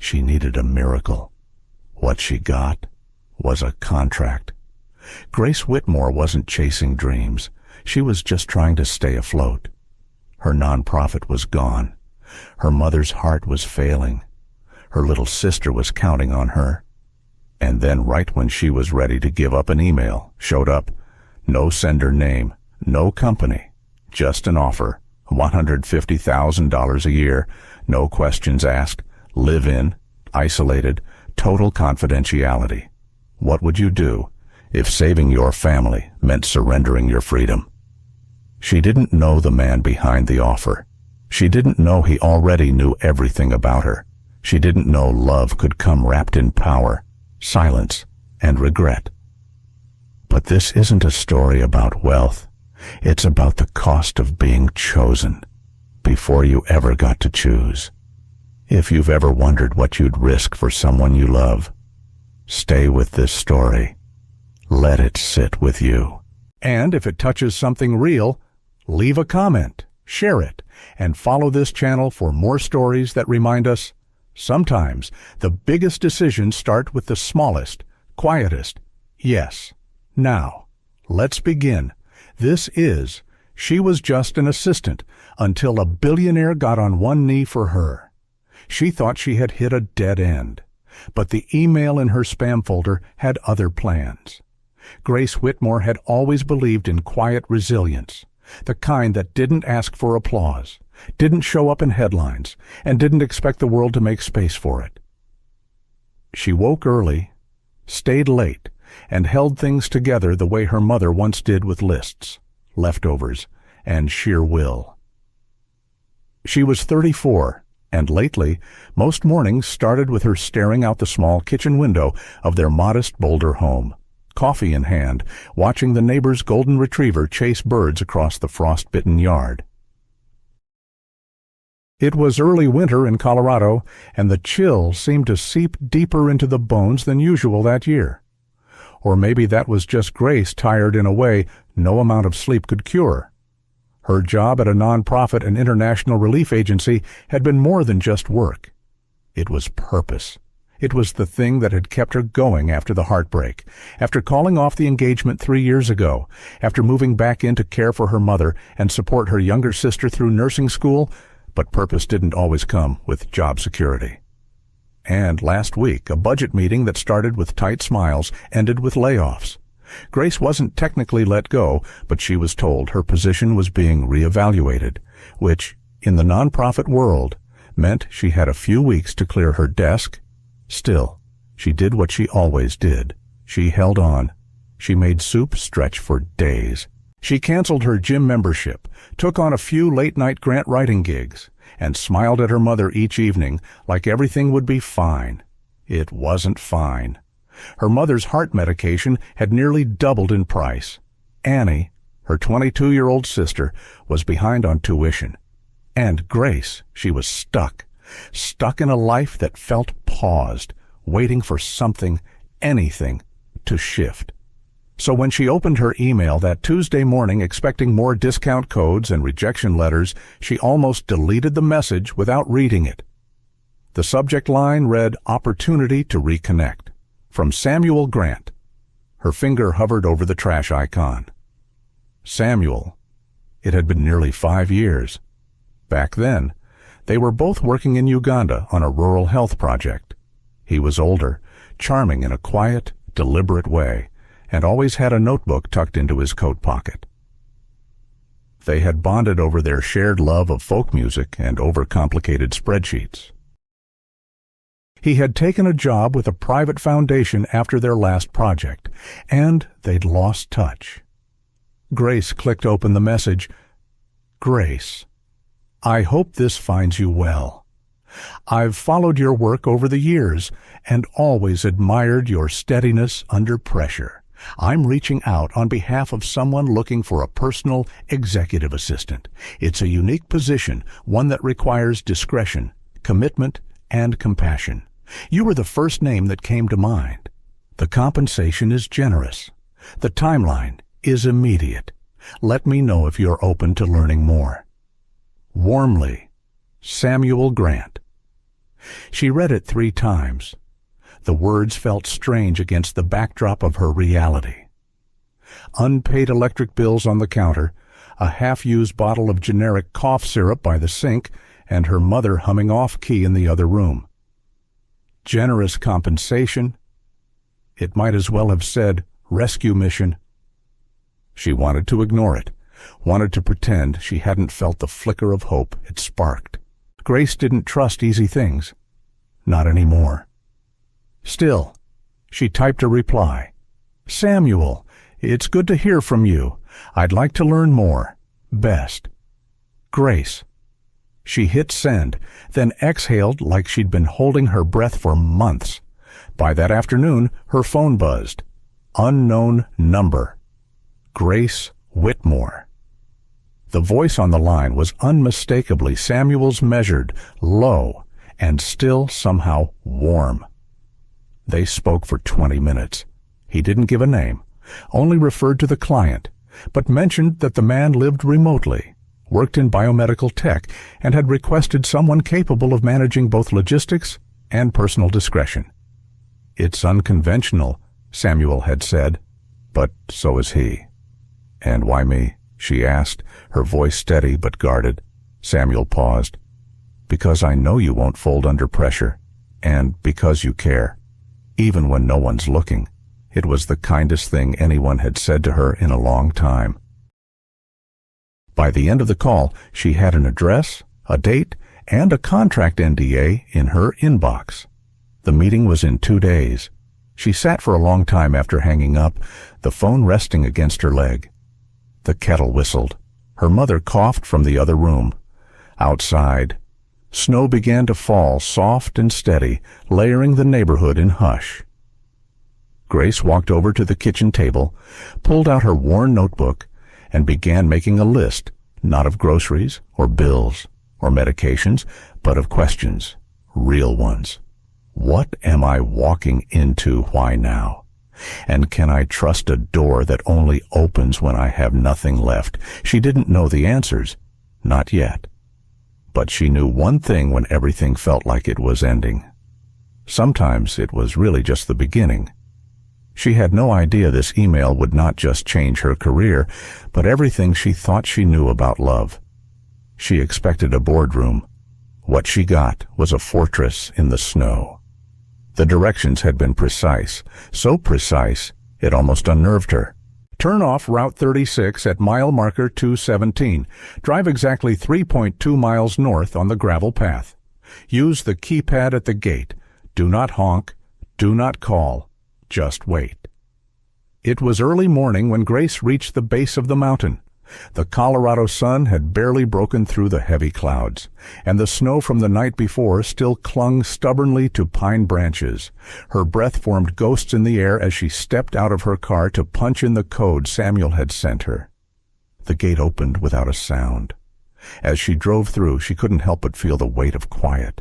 She needed a miracle. What she got was a contract. Grace Whitmore wasn't chasing dreams. She was just trying to stay afloat. Her nonprofit was gone. Her mother's heart was failing. Her little sister was counting on her. And then right when she was ready to give up, an email showed up. No sender name, no company, just an offer. $150,000 a year, no questions asked, live in, isolated, total confidentiality. What would you do if saving your family meant surrendering your freedom? She didn't know the man behind the offer. She didn't know he already knew everything about her. She didn't know love could come wrapped in power, silence, and regret. But this isn't a story about wealth. It's about the cost of being chosen before you ever got to choose. If you've ever wondered what you'd risk for someone you love, stay with this story. Let it sit with you. And if it touches something real, leave a comment, share it, and follow this channel for more stories that remind us sometimes the biggest decisions start with the smallest, quietest yes. Now, let's begin. This is She Was Just an Assistant Until a Billionaire Got on One Knee for Her. She thought she had hit a dead end, but the email in her spam folder had other plans. Grace Whitmore had always believed in quiet resilience, the kind that didn't ask for applause, didn't show up in headlines, and didn't expect the world to make space for it. She woke early, stayed late, and held things together the way her mother once did with lists, leftovers, and sheer will. She was 34, and lately, most mornings started with her staring out the small kitchen window of their modest Boulder home, coffee in hand, watching the neighbor's golden retriever chase birds across the frost-bitten yard. It was early winter in Colorado, and the chill seemed to seep deeper into the bones than usual that year. Or maybe that was just Grace tired in a way no amount of sleep could cure. Her job at a nonprofit and international relief agency had been more than just work. It was purpose. It was the thing that had kept her going after the heartbreak, after calling off the engagement 3 years ago, after moving back in to care for her mother and support her younger sister through nursing school, but purpose didn't always come with job security. And last week, a budget meeting that started with tight smiles ended with layoffs. Grace wasn't technically let go, but she was told her position was being reevaluated, which, in the nonprofit world, meant she had a few weeks to clear her desk. Still, she did what she always did. She held on. She made soup stretch for days. She canceled her gym membership, took on a few late-night grant writing gigs, and smiled at her mother each evening like everything would be fine. It wasn't fine. Her mother's heart medication had nearly doubled in price. Annie, her 22-year-old sister, was behind on tuition. And Grace, she was stuck in a life that felt paused, waiting for something, anything, to shift. So when she opened her email that Tuesday morning expecting more discount codes and rejection letters, she almost deleted the message without reading it. The subject line read, "Opportunity to Reconnect," from Samuel Grant. Her finger hovered over the trash icon. Samuel. It had been nearly 5 years. Back then, they were both working in Uganda on a rural health project. He was older, charming in a quiet, deliberate way, and always had a notebook tucked into his coat pocket. They had bonded over their shared love of folk music and overcomplicated spreadsheets. He had taken a job with a private foundation after their last project, and they'd lost touch. Grace clicked open the message. "Grace, I hope this finds you well. I've followed your work over the years and always admired your steadiness under pressure. I'm reaching out on behalf of someone looking for a personal executive assistant. It's a unique position, one that requires discretion, commitment, and compassion. You were the first name that came to mind. The compensation is generous. The timeline is immediate. Let me know if you're open to learning more. Warmly, Samuel Grant." She read it 3 times. The words felt strange against the backdrop of her reality. Unpaid electric bills on the counter, a half-used bottle of generic cough syrup by the sink, and her mother humming off-key in the other room. Generous compensation. It might as well have said rescue mission. She wanted to ignore it, wanted to pretend she hadn't felt the flicker of hope it sparked. Grace didn't trust easy things. Not anymore. Still, she typed a reply. Samuel, it's good to hear from you. I'd like to learn more. Best. Grace. She hit send, then exhaled like she'd been holding her breath for months. By that afternoon, her phone buzzed. Unknown number. Grace Whitmore. The voice on the line was unmistakably Samuel's, measured, low, and still somehow warm. They spoke for 20 minutes. He didn't give a name, only referred to the client, but mentioned that the man lived remotely, worked in biomedical tech, and had requested someone capable of managing both logistics and personal discretion. It's unconventional, Samuel had said, but so is he. And why me? She asked, her voice steady but guarded. Samuel paused. Because I know you won't fold under pressure, and because you care, even when no one's looking. It was the kindest thing anyone had said to her in a long time. By the end of the call, she had an address, a date, and a contract NDA in her inbox. The meeting was in 2 days. She sat for a long time after hanging up, the phone resting against her leg. The kettle whistled. Her mother coughed from the other room. Outside, snow began to fall, soft and steady, layering the neighborhood in hush. Grace walked over to the kitchen table, pulled out her worn notebook, and began making a list, not of groceries or bills or medications, but of questions, real ones. What am I walking into? Why now? And can I trust a door that only opens when I have nothing left? She didn't know the answers, not yet. But she knew one thing when everything felt like it was ending. Sometimes it was really just the beginning. She had no idea this email would not just change her career, but everything she thought she knew about love. She expected a boardroom. What she got was a fortress in the snow. The directions had been precise, so precise it almost unnerved her. Turn off Route 36 at mile marker 217. Drive exactly 3.2 miles north on the gravel path. Use the keypad at the gate. Do not honk. Do not call. Just wait. It was early morning when Grace reached the base of the mountain. The Colorado sun had barely broken through the heavy clouds, and the snow from the night before still clung stubbornly to pine branches. Her breath formed ghosts in the air as she stepped out of her car to punch in the code Samuel had sent her. The gate opened without a sound. As she drove through, she couldn't help but feel the weight of quiet.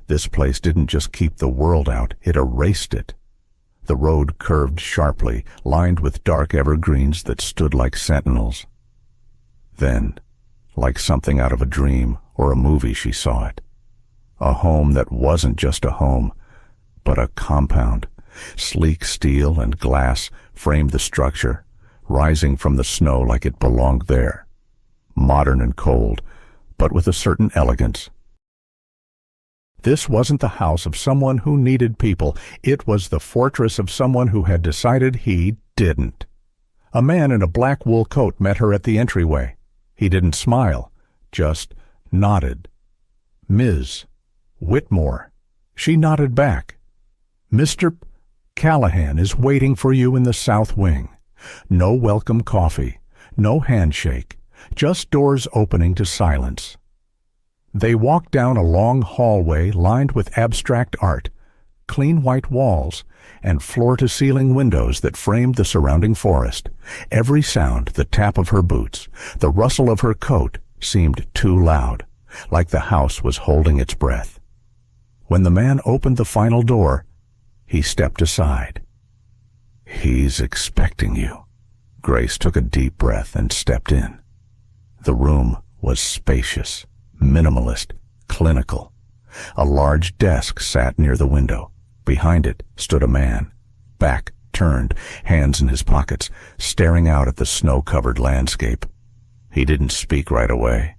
This place didn't just keep the world out, it erased it. The road curved sharply, lined with dark evergreens that stood like sentinels. Then, like something out of a dream or a movie, she saw it. A home that wasn't just a home, but a compound. Sleek steel and glass framed the structure, rising from the snow like it belonged there. Modern and cold, but with a certain elegance. This wasn't the house of someone who needed people. It was the fortress of someone who had decided he didn't. A man in a black wool coat met her at the entryway. He didn't smile, just nodded. Ms. Whitmore. She nodded back. Mr. Callahan is waiting for you in the south wing. No welcome coffee, no handshake, just doors opening to silence. They walked down a long hallway lined with abstract art, clean white walls, and floor-to-ceiling windows that framed the surrounding forest. Every sound, the tap of her boots, the rustle of her coat, seemed too loud, like the house was holding its breath. When the man opened the final door, he stepped aside. "He's expecting you." Grace took a deep breath and stepped in. The room was spacious, minimalist, clinical. A large desk sat near the window. Behind it stood a man, back turned, hands in his pockets, staring out at the snow-covered landscape. He didn't speak right away,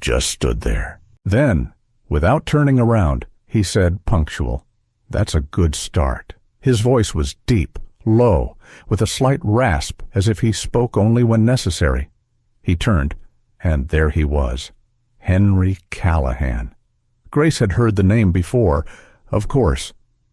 just stood there. Then, without turning around, he said, punctual, "That's a good start." His voice was deep, low, with a slight rasp as if he spoke only when necessary. He turned, and there he was, Henry Callahan. Grace had heard the name before, of course.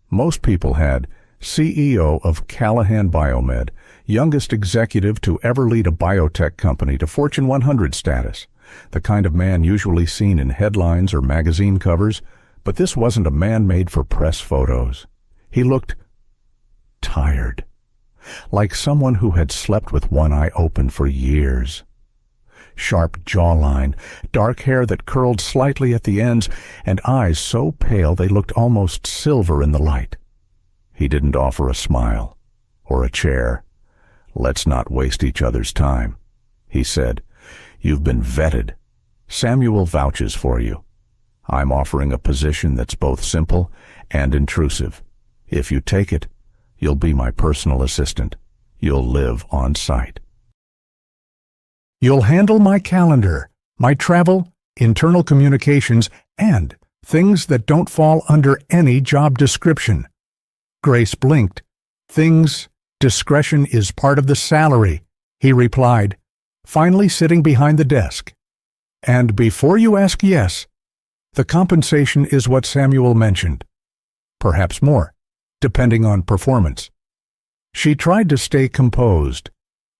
Most people had. CEO of Callahan Biomed, youngest executive to ever lead a biotech company to Fortune 100 status. The kind of man usually seen in headlines or magazine covers, but this wasn't a man made for press photos. He looked tired, like someone who had slept with one eye open for years. Sharp jawline, dark hair that curled slightly at the ends, and eyes so pale they looked almost silver in the light. He didn't offer a smile or a chair. "Let's not waste each other's time," he said. "You've been vetted. Samuel vouches for you. I'm offering a position that's both simple and intrusive. If you take it, you'll be my personal assistant. You'll live on site. You'll handle my calendar, my travel, internal communications, and things that don't fall under any job description." Grace blinked. "Things, discretion is part of the salary," he replied, finally sitting behind the desk. "And before you ask, yes, the compensation is what Samuel mentioned. Perhaps more, depending on performance." She tried to stay composed.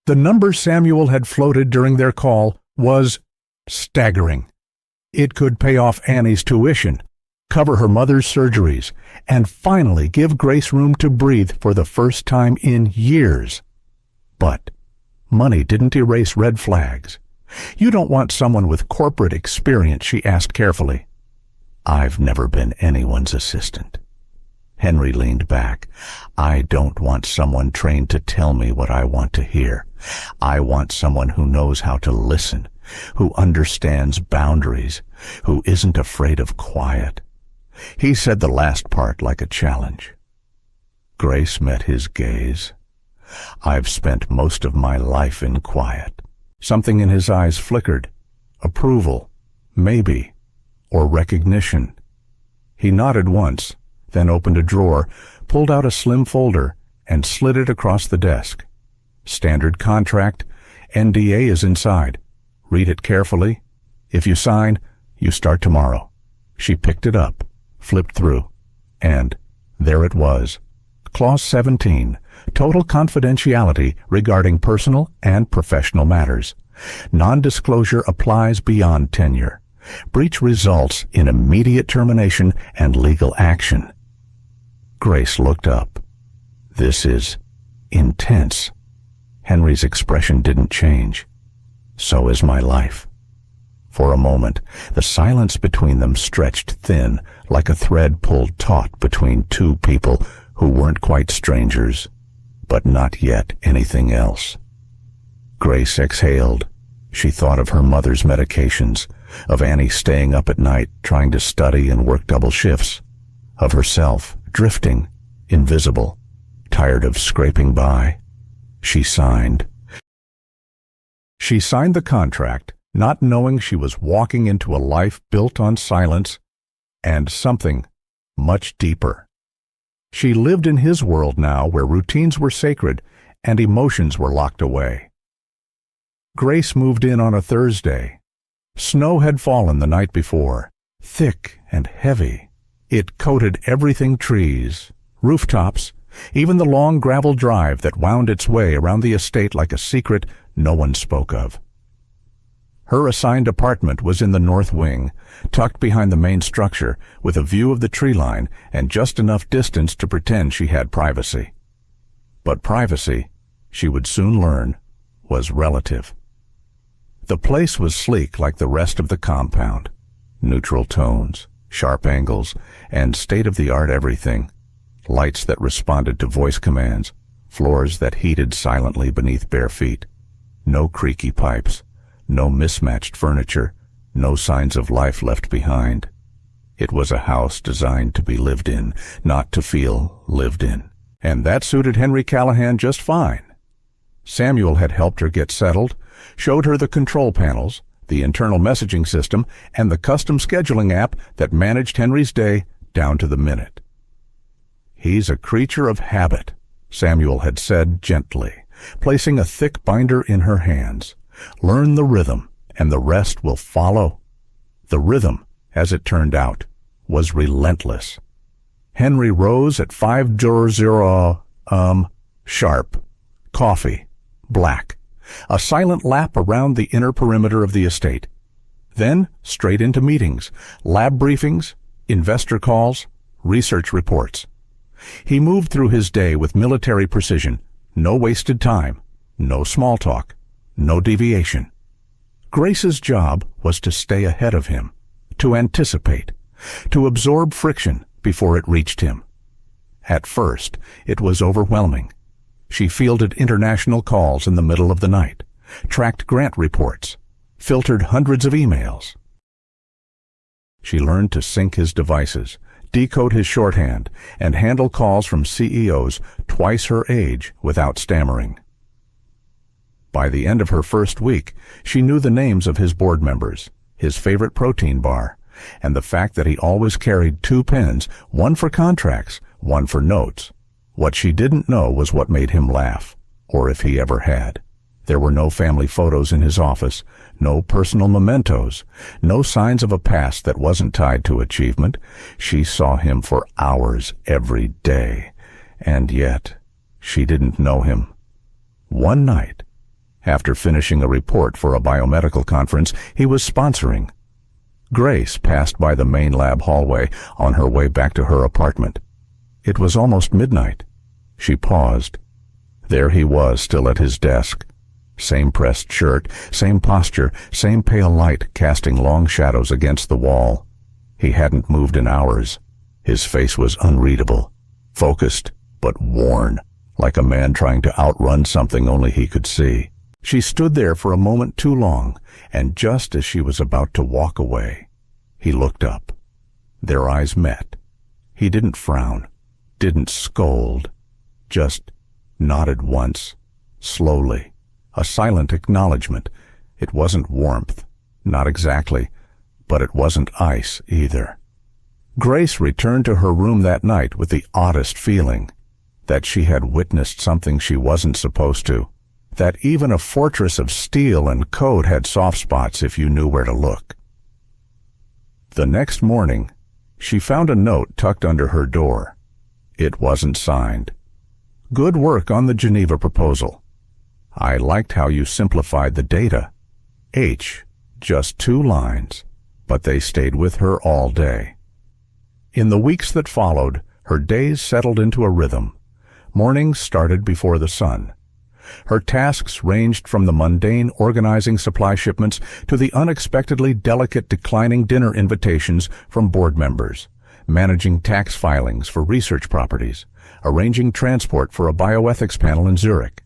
The number Samuel had floated during their call was staggering. It could pay off Annie's tuition, cover her mother's surgeries, and finally give Grace room to breathe for the first time in years. But money didn't erase red flags. "You don't want someone with corporate experience," she asked carefully. "I've never been anyone's assistant." Henry leaned back. "I don't want someone trained to tell me what I want to hear. I want someone who knows how to listen, who understands boundaries, who isn't afraid of quiet." He said the last part like a challenge. Grace met his gaze. "I've spent most of my life in quiet." Something in his eyes flickered. Approval, maybe, or recognition. He nodded once, then opened a drawer, pulled out a slim folder, and slid it across the desk. "Standard contract. NDA is inside. Read it carefully. If you sign, you start tomorrow." She picked it up, flipped through, and there it was. Clause 17, total confidentiality regarding personal and professional matters. Non-disclosure applies beyond tenure. Breach results in immediate termination and legal action. Grace looked up. "This is intense." Henry's expression didn't change. "So is my life." For a moment, the silence between them stretched thin, like a thread pulled taut between two people who weren't quite strangers, but not yet anything else. Grace exhaled. She thought of her mother's medications, of Annie staying up at night trying to study and work double shifts, of herself drifting, invisible, tired of scraping by. She signed. She signed the contract, not knowing she was walking into a life built on silence and something much deeper. She lived in his world now, where routines were sacred and emotions were locked away. Grace moved in on a Thursday. Snow had fallen the night before, thick and heavy. It coated everything: trees, rooftops, even the long gravel drive that wound its way around the estate like a secret no one spoke of. Her assigned apartment was in the north wing, tucked behind the main structure, with a view of the tree line and just enough distance to pretend she had privacy. But privacy, she would soon learn, was relative. The place was sleek like the rest of the compound. Neutral tones, sharp angles, and state-of-the-art everything. Lights that responded to voice commands, floors that heated silently beneath bare feet. No creaky pipes. No mismatched furniture, no signs of life left behind. It was a house designed to be lived in, not to feel lived in. And that suited Henry Callahan just fine. Samuel had helped her get settled, showed her the control panels, the internal messaging system, and the custom scheduling app that managed Henry's day down to the minute. "He's a creature of habit," Samuel had said gently, placing a thick binder in her hands. "Learn the rhythm, and the rest will follow." The rhythm, as it turned out, was relentless. Henry rose at 5:00 sharp. Coffee. Black. A silent lap around the inner perimeter of the estate. Then straight into meetings, lab briefings, investor calls, research reports. He moved through his day with military precision. No wasted time. No small talk. No deviation. Grace's job was to stay ahead of him, to anticipate, to absorb friction before it reached him. At first, it was overwhelming. She fielded international calls in the middle of the night, tracked grant reports, filtered hundreds of emails. She learned to sync his devices, decode his shorthand, and handle calls from CEOs twice her age without stammering. By the end of her first week, she knew the names of his board members, his favorite protein bar, and the fact that he always carried 2 pens, one for contracts, one for notes. What she didn't know was what made him laugh, or if he ever had. There were no family photos in his office, no personal mementos, no signs of a past that wasn't tied to achievement. She saw him for hours every day, and yet she didn't know him. One night, after finishing a report for a biomedical conference he was sponsoring, Grace passed by the main lab hallway on her way back to her apartment. It was almost midnight. She paused. There he was, still at his desk. Same pressed shirt, same posture, same pale light casting long shadows against the wall. He hadn't moved in hours. His face was unreadable, focused but worn, like a man trying to outrun something only he could see. She stood there for a moment too long, and just as she was about to walk away, he looked up. Their eyes met. He didn't frown, didn't scold, just nodded once, slowly, a silent acknowledgement. It wasn't warmth, not exactly, but it wasn't ice either. Grace returned to her room that night with the oddest feeling, that she had witnessed something she wasn't supposed to, that even a fortress of steel and code had soft spots if you knew where to look. The next morning, she found a note tucked under her door. It wasn't signed. "Good work on the Geneva proposal. I liked how you simplified the data." H, just 2 lines, but they stayed with her all day. In the weeks that followed, her days settled into a rhythm. Mornings started before the sun. Her tasks ranged from the mundane organizing supply shipments to the unexpectedly delicate declining dinner invitations from board members, managing tax filings for research properties, arranging transport for a bioethics panel in Zurich.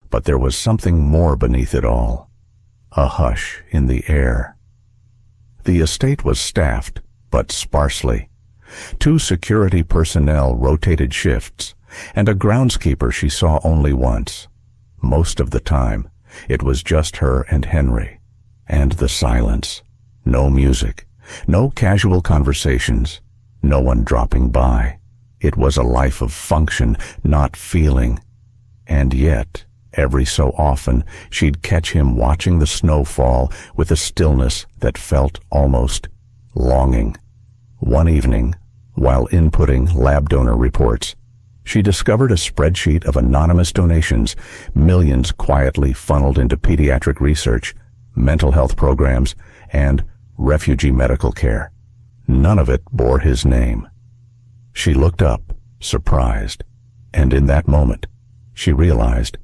But there was something more beneath it all, a hush in the air. The estate was staffed, but sparsely. 2 security personnel rotated shifts, and a groundskeeper she saw only once. Most of the time, it was just her and Henry, and the silence. No music, no casual conversations, no one dropping by. It was a life of function, not feeling. And yet, every so often, she'd catch him watching the snow fall with a stillness that felt almost longing. One evening, while inputting lab donor reports, she discovered a spreadsheet of anonymous donations, millions quietly funneled into pediatric research, mental health programs, and refugee medical care. None of it bore his name. She looked up, surprised, and in that moment, she realized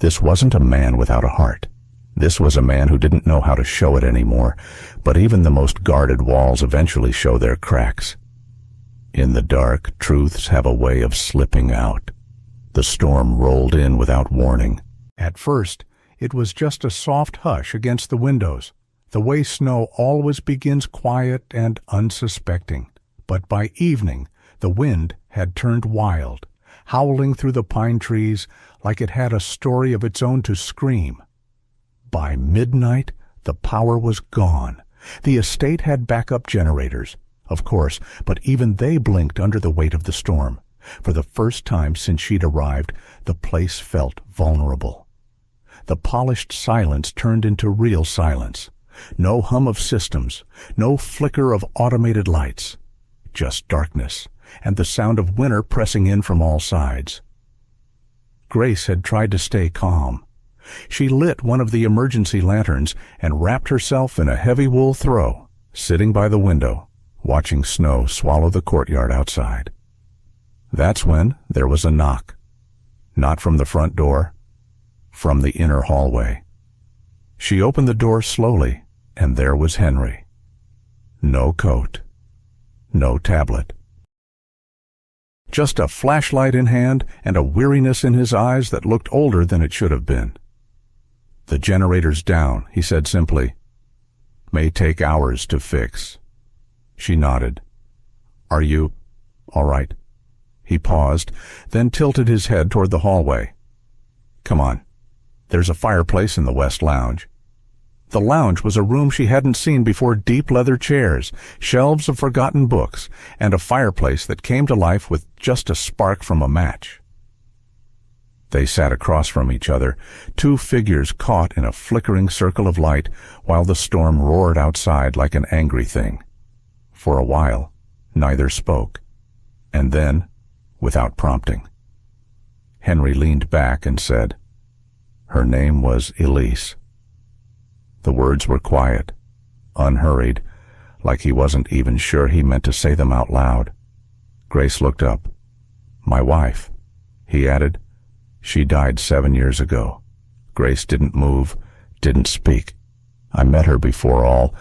this wasn't a man without a heart. This was a man who didn't know how to show it anymore, but even the most guarded walls eventually show their cracks. In the dark, truths have a way of slipping out. The storm rolled in without warning. At first, it was just a soft hush against the windows, the way snow always begins quiet and unsuspecting. But by evening, the wind had turned wild, howling through the pine trees like it had a story of its own to scream. By midnight, the power was gone. The estate had backup generators, of course, but even they blinked under the weight of the storm. For the first time since she'd arrived, the place felt vulnerable. The polished silence turned into real silence. No hum of systems, no flicker of automated lights. Just darkness, and the sound of winter pressing in from all sides. Grace had tried to stay calm. She lit one of the emergency lanterns and wrapped herself in a heavy wool throw, sitting by the window, watching snow swallow the courtyard outside. That's when there was a knock. Not from the front door, from the inner hallway. She opened the door slowly, and there was Henry. No coat. No tablet. Just a flashlight in hand and a weariness in his eyes that looked older than it should have been. "The generator's down," he said simply. "May take hours to fix." She nodded. "Are you all right?" He paused, then tilted his head toward the hallway. "Come on. There's a fireplace in the West Lounge." The lounge was a room she hadn't seen before. Deep leather chairs, shelves of forgotten books, and a fireplace that came to life with just a spark from a match. They sat across from each other, two figures caught in a flickering circle of light while the storm roared outside like an angry thing. For a while, neither spoke. And then, without prompting, Henry leaned back and said, "Her name was Elise." The words were quiet, unhurried, like he wasn't even sure he meant to say them out loud. Grace looked up. "My wife," he added. "She died 7 years ago." Grace didn't move, didn't speak. "I met her before all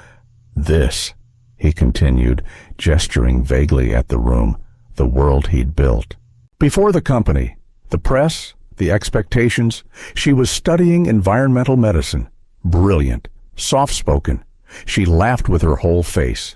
this," he continued, gesturing vaguely at the room, the world he'd built. Before the company, the press, the expectations, she was studying environmental medicine. Brilliant, soft-spoken. She laughed with her whole face.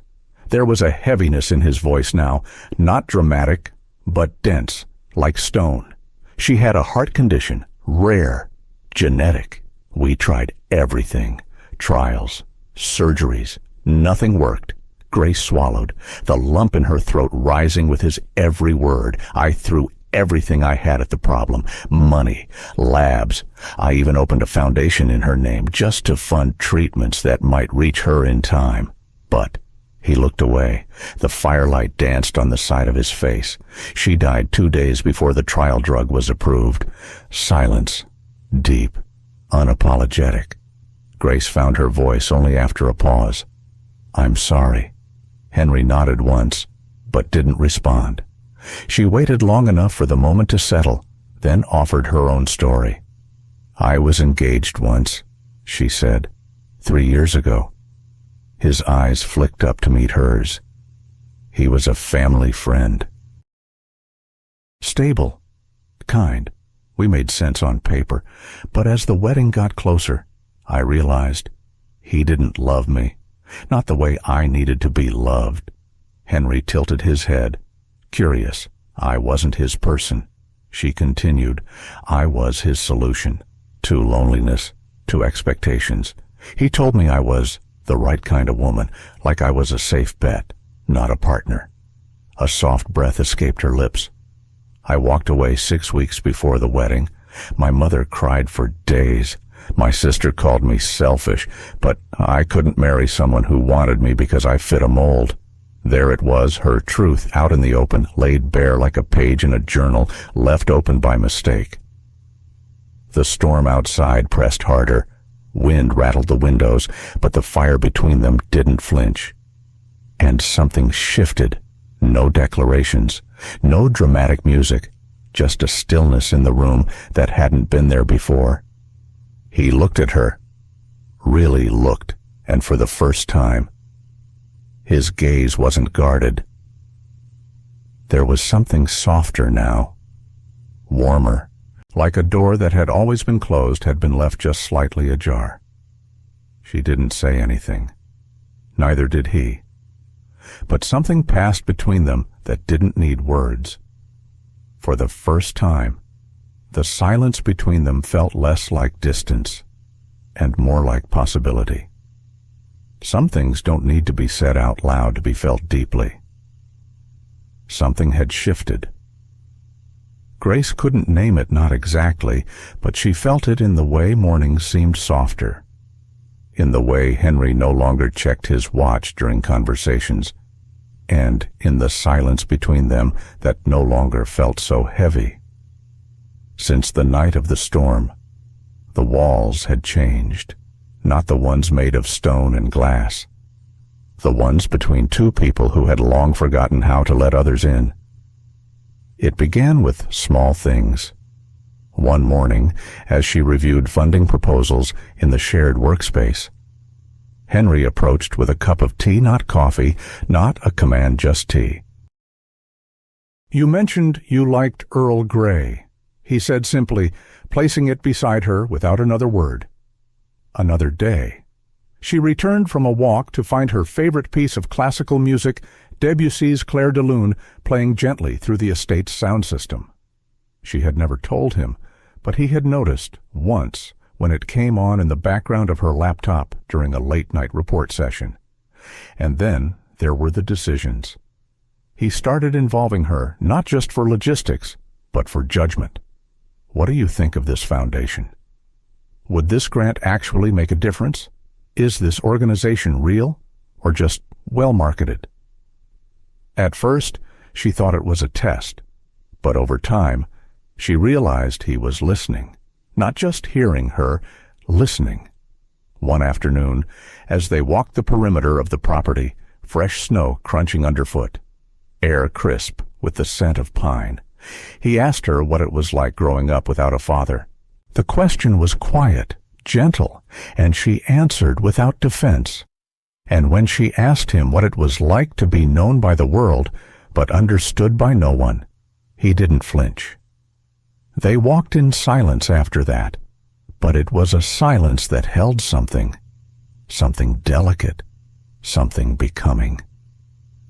There was a heaviness in his voice now, not dramatic, but dense, like stone. She had a heart condition, rare, genetic. We tried everything. Trials, surgeries. Nothing worked. Grace swallowed, the lump in her throat rising with his every word. "I threw everything I had at the problem. Money, labs. I even opened a foundation in her name just to fund treatments that might reach her in time. But," he looked away. The firelight danced on the side of his face. "She died 2 days before the trial drug was approved." Silence. Deep. Unapologetic. Grace found her voice only after a pause. "I'm sorry." Henry nodded once, but didn't respond. She waited long enough for the moment to settle, then offered her own story. "I was engaged once," she said, 3 years ago. His eyes flicked up to meet hers. "He was a family friend. Stable. Kind. We made sense on paper. But as the wedding got closer, I realized he didn't love me. Not the way I needed to be loved." Henry tilted his head. "Curious. I wasn't his person." She continued. "I was his solution. To loneliness, to expectations. He told me I was the right kind of woman, like I was a safe bet, not a partner." A soft breath escaped her lips. "I walked away 6 weeks before the wedding. My mother cried for days. My sister called me selfish, but I couldn't marry someone who wanted me because I fit a mold. There it was, her truth, out in the open, laid bare like a page in a journal, left open by mistake. The storm outside pressed harder. Wind rattled the windows, but the fire between them didn't flinch. And something shifted. No declarations, no dramatic music, just a stillness in the room that hadn't been there before. He looked at her, really looked, and for the first time, his gaze wasn't guarded. There was something softer now, warmer, like a door that had always been closed had been left just slightly ajar. She didn't say anything. Neither did he. But something passed between them that didn't need words. For the first time, the silence between them felt less like distance and more like possibility. Some things don't need to be said out loud to be felt deeply. Something had shifted. Grace couldn't name it, not exactly, but she felt it in the way mornings seemed softer, in the way Henry no longer checked his watch during conversations, and in the silence between them that no longer felt so heavy. Since the night of the storm, the walls had changed, not the ones made of stone and glass, the ones between two people who had long forgotten how to let others in. It began with small things. One morning, as she reviewed funding proposals in the shared workspace, Henry approached with a cup of tea, not coffee, not a command, just tea. "You mentioned you liked Earl Grey," he said simply, placing it beside her without another word. Another day. She returned from a walk to find her favorite piece of classical music, Debussy's Clair de Lune, playing gently through the estate's sound system. She had never told him, but he had noticed once when it came on in the background of her laptop during a late-night report session. And then there were the decisions. He started involving her, not just for logistics, but for judgment. What do you think of this foundation? Would this grant actually make a difference? Is this organization real, or just well-marketed? At first, she thought it was a test, but over time, she realized he was listening, not just hearing her, listening. One afternoon, as they walked the perimeter of the property, fresh snow crunching underfoot, air crisp with the scent of pine, he asked her what it was like growing up without a father. The question was quiet, gentle, and she answered without defense. And when she asked him what it was like to be known by the world, but understood by no one, he didn't flinch. They walked in silence after that, but it was a silence that held something delicate, something becoming.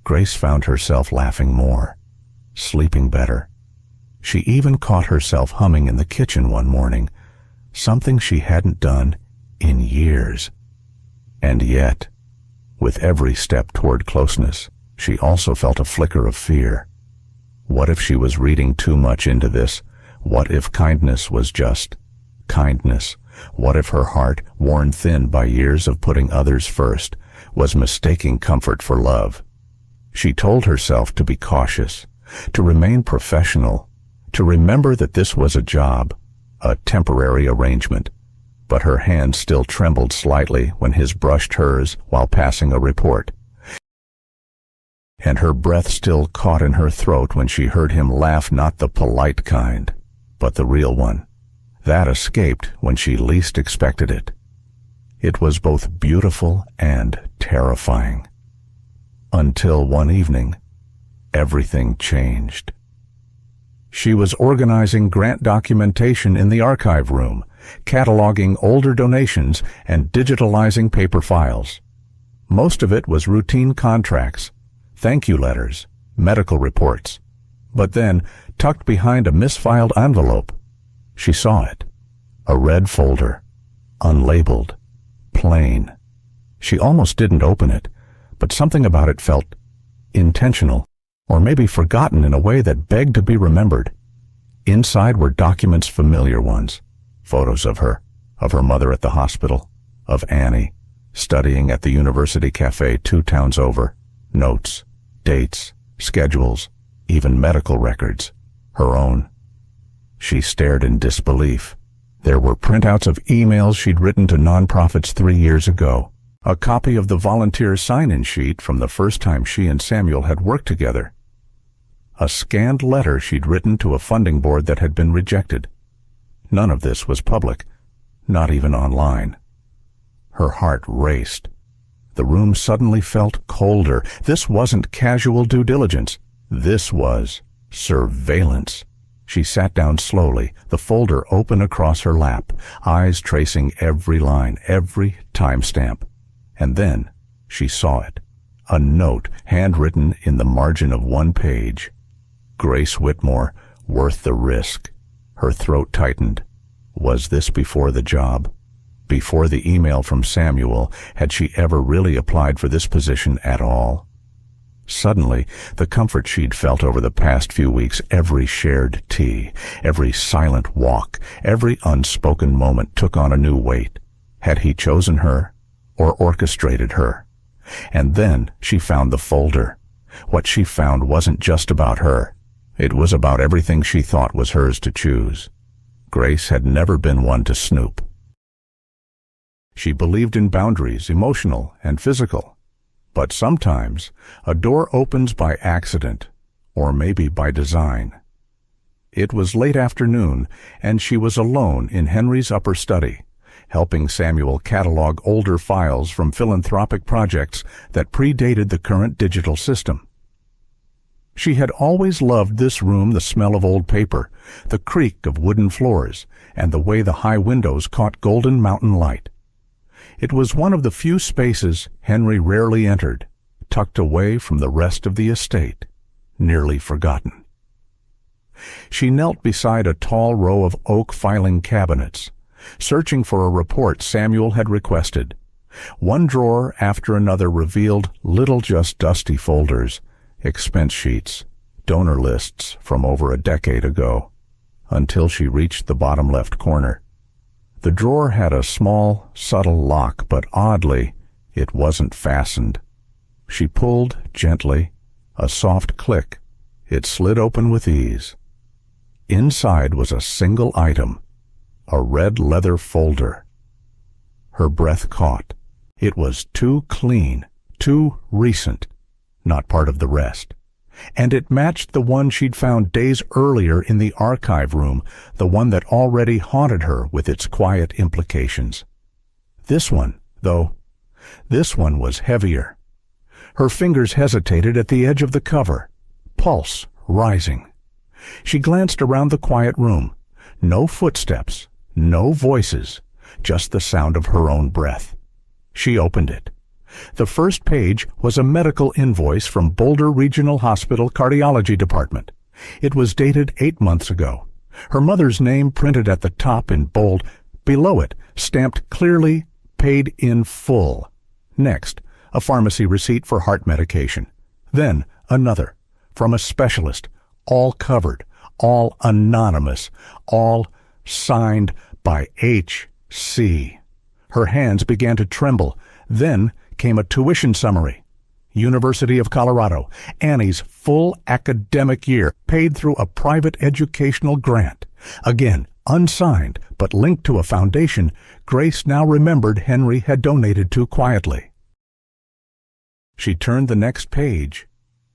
Grace found herself laughing more, sleeping better. She even caught herself humming in the kitchen one morning, something she hadn't done in years. And yet, with every step toward closeness, she also felt a flicker of fear. What if she was reading too much into this? What if kindness was just kindness? What if her heart, worn thin by years of putting others first, was mistaking comfort for love? She told herself to be cautious, to remain professional, to remember that this was a job, a temporary arrangement. But her hand still trembled slightly when his brushed hers while passing a report. And her breath still caught in her throat when she heard him laugh, not the polite kind, but the real one. That escaped when she least expected it. It was both beautiful and terrifying. Until one evening, everything changed. She was organizing grant documentation in the archive room, cataloging older donations and digitalizing paper files. Most of it was routine contracts, thank you letters, medical reports. But then, tucked behind a misfiled envelope, she saw it. A red folder, unlabeled, plain. She almost didn't open it, but something about it felt intentional, or maybe forgotten in a way that begged to be remembered. Inside were documents, familiar ones. Photos of her mother at the hospital, of Annie, studying at the university cafe 2 towns over, notes, dates, schedules, even medical records, her own. She stared in disbelief. There were printouts of emails she'd written to nonprofits 3 years ago, a copy of the volunteer sign-in sheet from the first time she and Samuel had worked together, a scanned letter she'd written to a funding board that had been rejected. None of this was public, not even online. Her heart raced. The room suddenly felt colder. This wasn't casual due diligence. This was surveillance. She sat down slowly, the folder open across her lap, eyes tracing every line, every timestamp. And then she saw it. A note handwritten in the margin of one page. Grace Whitmore, worth the risk. Her throat tightened. Was this before the job? Before the email from Samuel, had she ever really applied for this position at all? Suddenly, the comfort she'd felt over the past few weeks, every shared tea, every silent walk, every unspoken moment took on a new weight. Had he chosen her or orchestrated her? And then she found the folder. What she found wasn't just about her. It was about everything she thought was hers to choose. Grace had never been one to snoop. She believed in boundaries, emotional and physical. But sometimes a door opens by accident, or maybe by design. It was late afternoon, and she was alone in Henry's upper study, helping Samuel catalog older files from philanthropic projects that predated the current digital system. She had always loved this room, the smell of old paper, the creak of wooden floors, and the way the high windows caught golden mountain light. It was one of the few spaces Henry rarely entered, tucked away from the rest of the estate, nearly forgotten. She knelt beside a tall row of oak filing cabinets, searching for a report Samuel had requested. One drawer after another revealed little just dusty folders, expense sheets, donor lists from over a decade ago, until she reached the bottom left corner. The drawer had a small, subtle lock, but oddly, it wasn't fastened. She pulled gently, a soft click. It slid open with ease. Inside was a single item, a red leather folder. Her breath caught. It was too clean, too recent, not part of the rest. And it matched the one she'd found days earlier in the archive room, the one that already haunted her with its quiet implications. This one, though, this one was heavier. Her fingers hesitated at the edge of the cover, pulse rising. She glanced around the quiet room. No footsteps, no voices, just the sound of her own breath. She opened it. The first page was a medical invoice from Boulder Regional Hospital Cardiology Department. It was dated 8 months ago. Her mother's name printed at the top in bold. Below it, stamped clearly, paid in full. Next, a pharmacy receipt for heart medication. Then, another, from a specialist, all covered, all anonymous, all signed by H.C. Her hands began to tremble. Then came a tuition summary. University of Colorado, Annie's full academic year, paid through a private educational grant. Again, unsigned, but linked to a foundation Grace now remembered Henry had donated to quietly. She turned the next page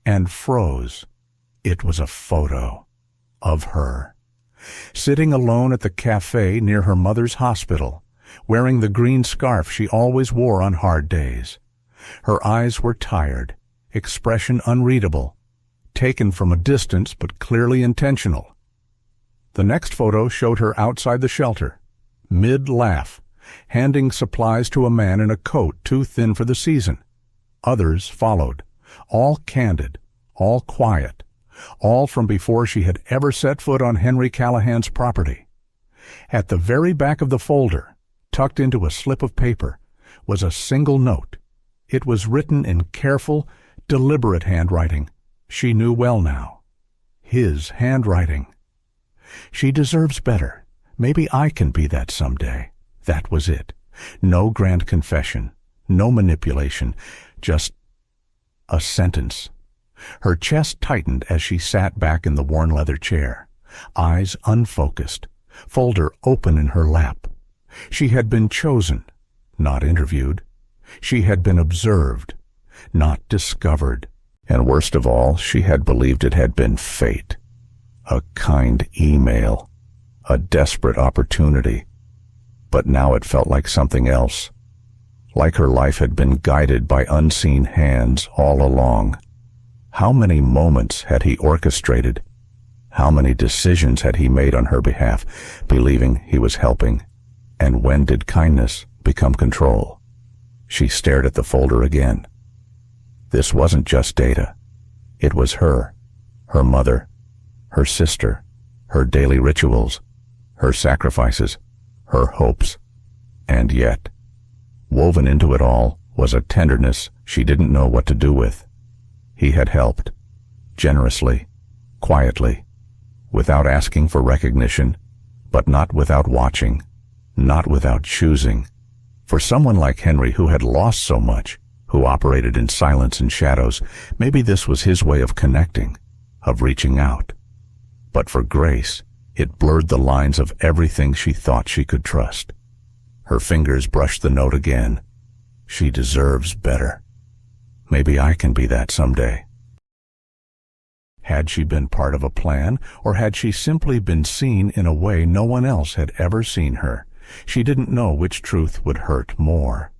and froze. It was a photo of her, sitting alone at the cafe near her mother's hospital, wearing the green scarf she always wore on hard days. Her eyes were tired, expression unreadable, taken from a distance but clearly intentional. The next photo showed her outside the shelter, mid-laugh, handing supplies to a man in a coat too thin for the season. Others followed, all candid, all quiet, all from before she had ever set foot on Henry Callahan's property. At the very back of the folder, tucked into a slip of paper, was a single note. It was written in careful, deliberate handwriting she knew well now. His handwriting. She deserves better. Maybe I can be that someday. That was it. No grand confession, no manipulation, just a sentence. Her chest tightened as she sat back in the worn leather chair, eyes unfocused, folder open in her lap. She had been chosen, not interviewed. She had been observed, not discovered. And worst of all, she had believed it had been fate. A kind email, a desperate opportunity. But now it felt like something else. Like her life had been guided by unseen hands all along. How many moments had he orchestrated? How many decisions had he made on her behalf, believing he was helping? And when did kindness become control? She stared at the folder again. This wasn't just data. It was her mother, her sister, her daily rituals, her sacrifices, her hopes. And yet, woven into it all was a tenderness she didn't know what to do with. He had helped, generously, quietly, without asking for recognition, but not without watching, not without choosing. For someone like Henry, who had lost so much, who operated in silence and shadows, maybe this was his way of connecting, of reaching out. But for Grace, it blurred the lines of everything she thought she could trust. Her fingers brushed the note again. She deserves better. Maybe I can be that someday. Had she been part of a plan, or had she simply been seen in a way no one else had ever seen her? She didn't know which truth would hurt more.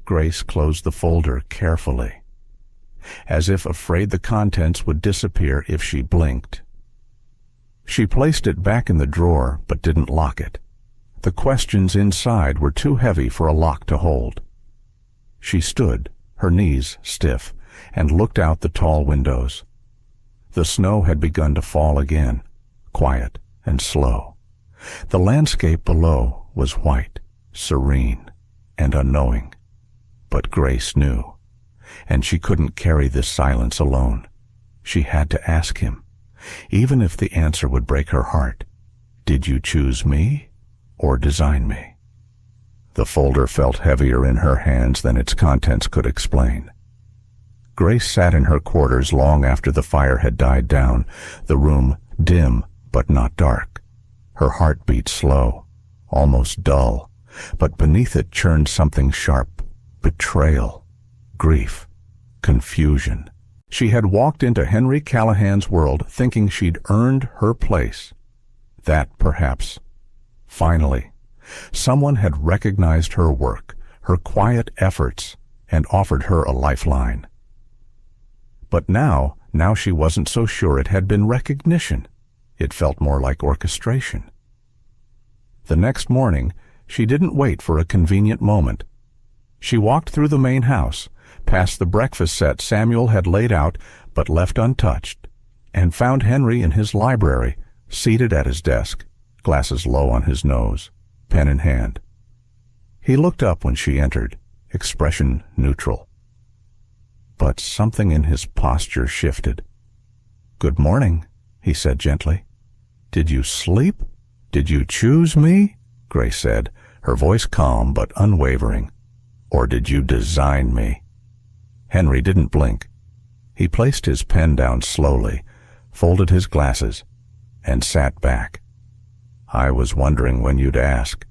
Grace closed the folder carefully, as if afraid the contents would disappear if she blinked. She placed it back in the drawer, but didn't lock it. The questions inside were too heavy for a lock to hold. She stood, her knees stiff, and looked out the tall windows. The snow had begun to fall again, quiet and slow. The landscape below was white, serene, and unknowing. But Grace knew, and she couldn't carry this silence alone. She had to ask him, even if the answer would break her heart. Did you choose me or design me? The folder felt heavier in her hands than its contents could explain. Grace sat in her quarters long after the fire had died down, the room dim but not dark. Her heart beat slow, almost dull, but beneath it churned something sharp: betrayal, grief, confusion. She had walked into Henry Callahan's world thinking she'd earned her place. That, perhaps, finally, someone had recognized her work, her quiet efforts, and offered her a lifeline. But now she wasn't so sure it had been recognition. It felt more like orchestration. The next morning, she didn't wait for a convenient moment. She walked through the main house, past the breakfast set Samuel had laid out but left untouched, and found Henry in his library, seated at his desk, glasses low on his nose, pen in hand. He looked up when she entered, expression neutral. But something in his posture shifted. "Good morning," he said gently. "Did you sleep? Did you choose me?" Grace said, her voice calm but unwavering. "Or did you design me?" Henry didn't blink. He placed his pen down slowly, folded his glasses, and sat back. "I was wondering when you'd ask."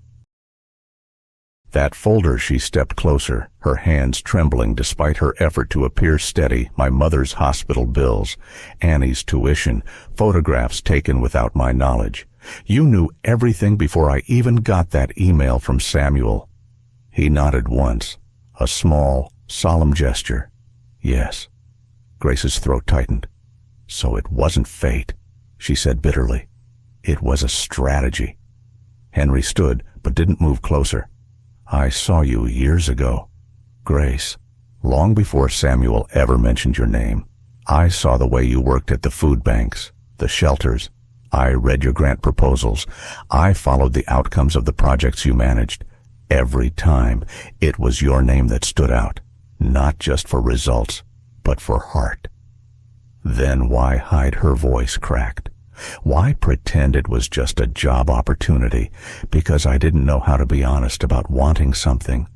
That folder, she stepped closer, her hands trembling despite her effort to appear steady. My mother's hospital bills, Annie's tuition, photographs taken without my knowledge. You knew everything before I even got that email from Samuel. He nodded once, a small, solemn gesture. Yes. Grace's throat tightened. So it wasn't fate, she said bitterly. It was a strategy. Henry stood, but didn't move closer. I saw you years ago, Grace, long before Samuel ever mentioned your name. I saw the way you worked at the food banks, the shelters. I read your grant proposals. I followed the outcomes of the projects you managed. Every time, it was your name that stood out, not just for results, but for heart. Then why hide? Her voice cracked. Why pretend it was just a job opportunity? Because I didn't know how to be honest about wanting something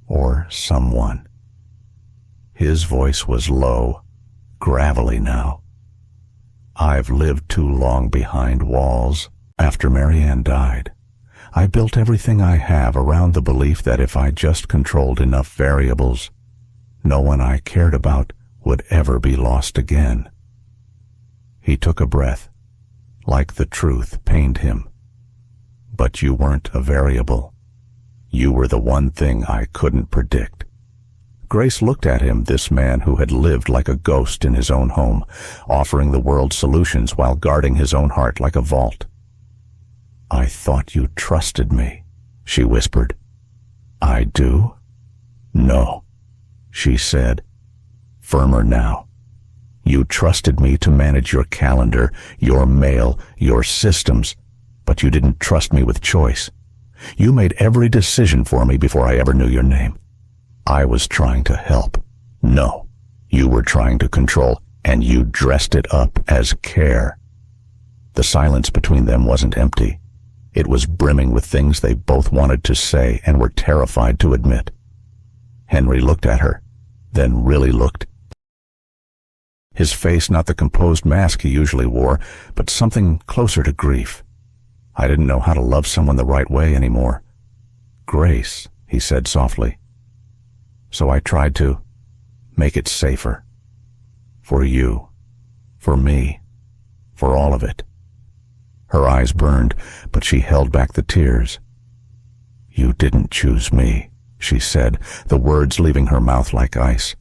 or someone. His voice was low, gravelly now. I've lived too long behind walls. After Marianne died, I built everything I have around the belief that if I just controlled enough variables, no one I cared about would ever be lost again. He took a breath, like the truth pained him. But you weren't a variable. You were the one thing I couldn't predict. Grace looked at him, this man who had lived like a ghost in his own home, offering the world solutions while guarding his own heart like a vault. "I thought you trusted me," she whispered. "I do?" "No," she said, firmer now. "You trusted me to manage your calendar, your mail, your systems, but you didn't trust me with choice. You made every decision for me before I ever knew your name. I was trying to help. No, you were trying to control, and you dressed it up as care." The silence between them wasn't empty. It was brimming with things they both wanted to say and were terrified to admit. Henry looked at her, then really looked. His face not the composed mask he usually wore, but something closer to grief. "I didn't know how to love someone the right way anymore." "Grace," he said softly. "So I tried to make it safer. For you, for me, for all of it." Her eyes burned, but she held back the tears. "You didn't choose me," she said, the words leaving her mouth like ice.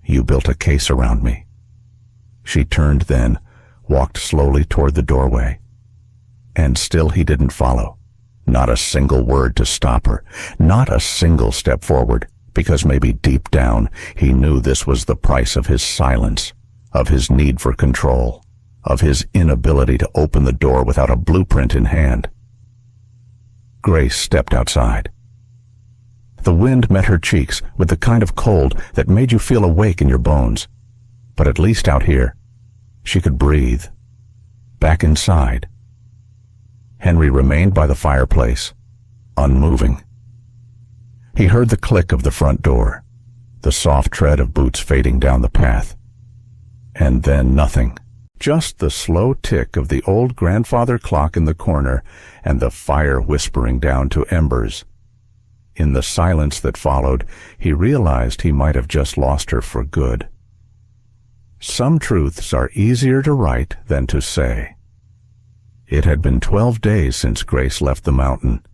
"You built a case around me." She turned then, walked slowly toward the doorway. And still he didn't follow. Not a single word to stop her, not a single step forward, because maybe deep down he knew this was the price of his silence, of his need for control, of his inability to open the door without a blueprint in hand. Grace stepped outside. The wind met her cheeks with the kind of cold that made you feel awake in your bones. But at least out here, she could breathe. Back inside. Henry remained by the fireplace, unmoving. He heard the click of the front door, the soft tread of boots fading down the path. And then nothing. Just the slow tick of the old grandfather clock in the corner and the fire whispering down to embers. In the silence that followed, he realized he might have just lost her for good. Some truths are easier to write than to say. It had been 12 days since Grace left the mountain.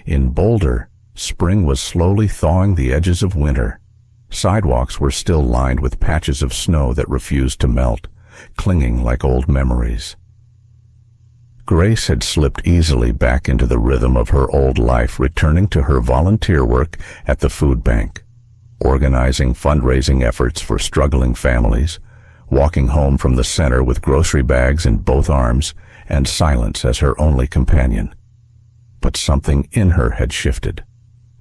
In Boulder, spring was slowly thawing the edges of winter. Sidewalks were still lined with patches of snow that refused to melt, clinging like old memories. Grace had slipped easily back into the rhythm of her old life, returning to her volunteer work at the food bank, organizing fundraising efforts for struggling families, walking home from the center with grocery bags in both arms and silence as her only companion. But something in her had shifted.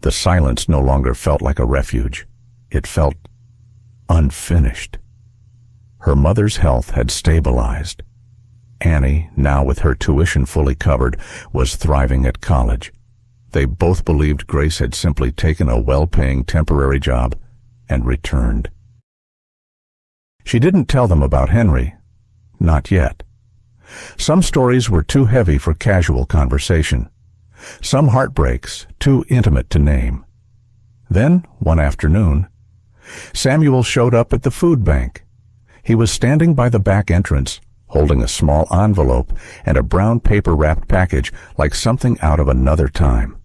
The silence no longer felt like a refuge. It felt unfinished. Her mother's health had stabilized. Annie, now with her tuition fully covered, was thriving at college. They both believed Grace had simply taken a well-paying temporary job and returned. She didn't tell them about Henry. Not yet. Some stories were too heavy for casual conversation. Some heartbreaks too intimate to name. Then, one afternoon, Samuel showed up at the food bank. He was standing by the back entrance, holding a small envelope and a brown paper-wrapped package like something out of another time.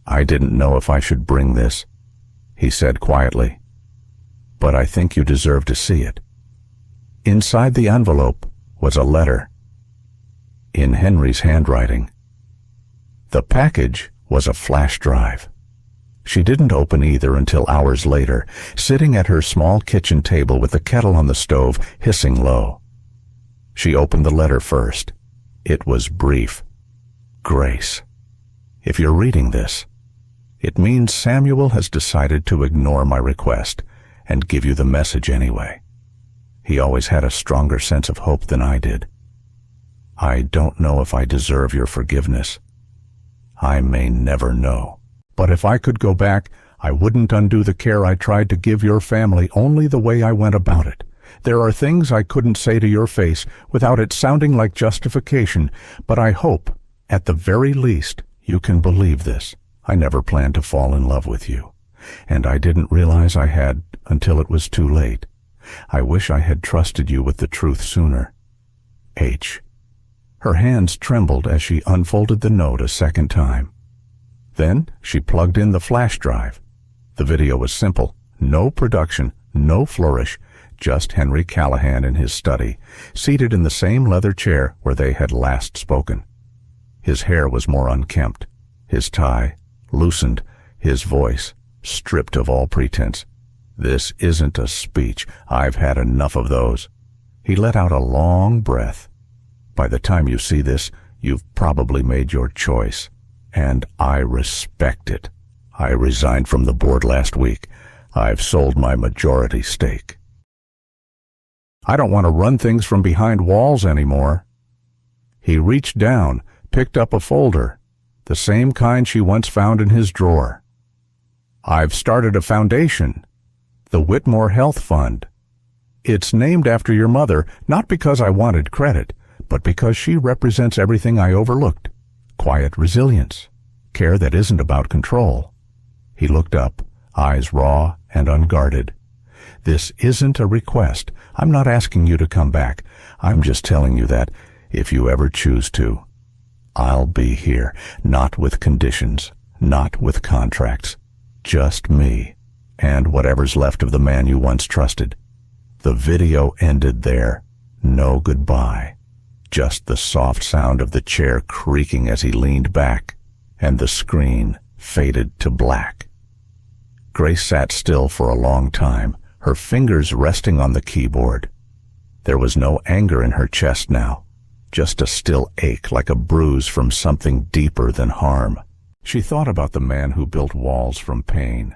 "I didn't know if I should bring this," he said quietly, "but I think you deserve to see it." Inside the envelope was a letter, in Henry's handwriting. The package was a flash drive. She didn't open either until hours later, sitting at her small kitchen table with the kettle on the stove hissing low. She opened the letter first. It was brief. "Grace, if you're reading this, it means Samuel has decided to ignore my request and give you the message anyway. He always had a stronger sense of hope than I did. I don't know if I deserve your forgiveness. I may never know. But if I could go back, I wouldn't undo the care I tried to give your family only the way I went about it. There are things I couldn't say to your face without it sounding like justification, but I hope, at the very least, you can believe this. I never planned to fall in love with you, and I didn't realize I had until it was too late. I wish I had trusted you with the truth sooner. H." Her hands trembled as she unfolded the note a second time. Then she plugged in the flash drive. The video was simple. No production, no flourish, just Henry Callahan in his study, seated in the same leather chair where they had last spoken. His hair was more unkempt, his tie loosened, his voice stripped of all pretense. "This isn't a speech. I've had enough of those." He let out a long breath. "By the time you see this, you've probably made your choice, and I respect it. I resigned from the board last week. I've sold my majority stake. I don't want to run things from behind walls anymore." He reached down, picked up a folder, the same kind she once found in his drawer. "I've started a foundation, the Whitmore Health Fund. It's named after your mother, not because I wanted credit, but because she represents everything I overlooked. Quiet resilience, care that isn't about control." He looked up, eyes raw and unguarded. "This isn't a request. I'm not asking you to come back. I'm just telling you that, if you ever choose to, I'll be here, not with conditions, not with contracts. Just me, and whatever's left of the man you once trusted." The video ended there. No goodbye. Just the soft sound of the chair creaking as he leaned back, and the screen faded to black. Grace sat still for a long time, her fingers resting on the keyboard. There was no anger in her chest now, just a still ache like a bruise from something deeper than harm. She thought about the man who built walls from pain,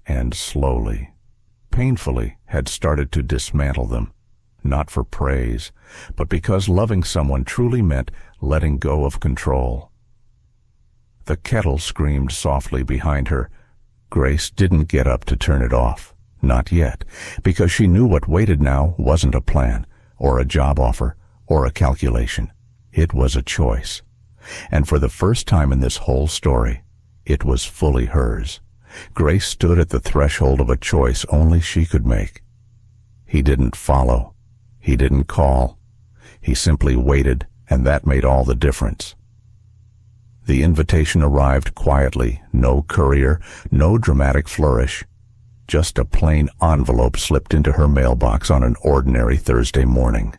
and slowly, painfully, had started to dismantle them, not for praise, but because loving someone truly meant letting go of control. The kettle screamed softly behind her. Grace didn't get up to turn it off, not yet, because she knew what waited now wasn't a plan, or a job offer, or a calculation. It was a choice. And for the first time in this whole story, it was fully hers. Grace stood at the threshold of a choice only she could make. He didn't follow. He didn't call. He simply waited, and that made all the difference. The invitation arrived quietly, no courier, no dramatic flourish. Just a plain envelope slipped into her mailbox on an ordinary Thursday morning.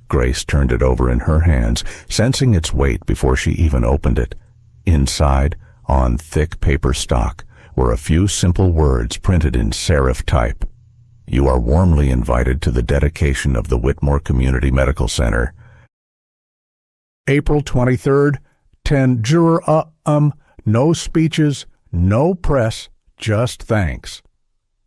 Grace turned it over in her hands, sensing its weight before she even opened it. Inside, on thick paper stock, were a few simple words printed in serif type. "You are warmly invited to the dedication of the Whitmore Community Medical Center. April 23rd, 10 no speeches, no press, just thanks.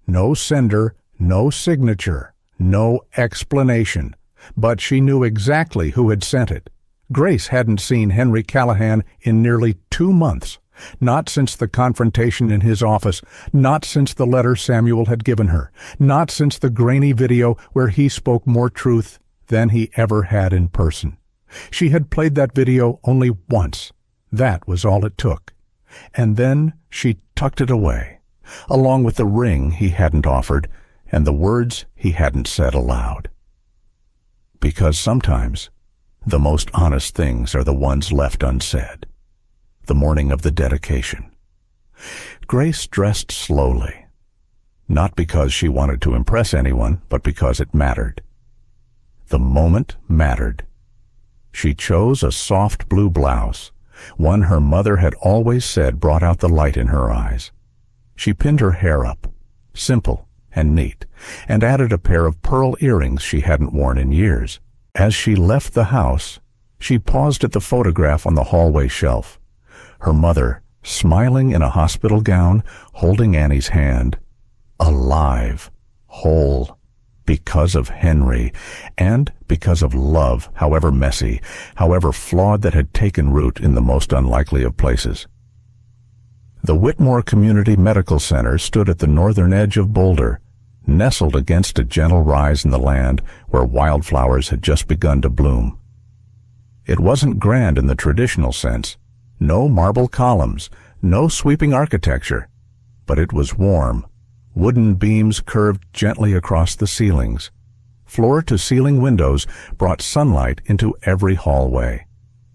No sender, no signature, no explanation. But she knew exactly who had sent it. Grace hadn't seen Henry Callahan in nearly 2 months. Not since the confrontation in his office, not since the letter Samuel had given her, not since the grainy video where he spoke more truth than he ever had in person. She had played that video only once. That was all it took. And then she tucked it away, along with the ring he hadn't offered and the words he hadn't said aloud. Because sometimes the most honest things are the ones left unsaid. The morning of the dedication. Grace dressed slowly, not because she wanted to impress anyone, but because it mattered. The moment mattered. She chose a soft blue blouse, one her mother had always said brought out the light in her eyes. She pinned her hair up, simple and neat, and added a pair of pearl earrings she hadn't worn in years. As she left the house, she paused at the photograph on the hallway shelf. Her mother, smiling in a hospital gown, holding Annie's hand, alive, whole, because of Henry, and because of love, however messy, however flawed, that had taken root in the most unlikely of places. The Whitmore Community Medical Center stood at the northern edge of Boulder, nestled against a gentle rise in the land where wildflowers had just begun to bloom. It wasn't grand in the traditional sense. No marble columns, no sweeping architecture, but it was warm. Wooden beams curved gently across the ceilings. Floor-to-ceiling windows brought sunlight into every hallway.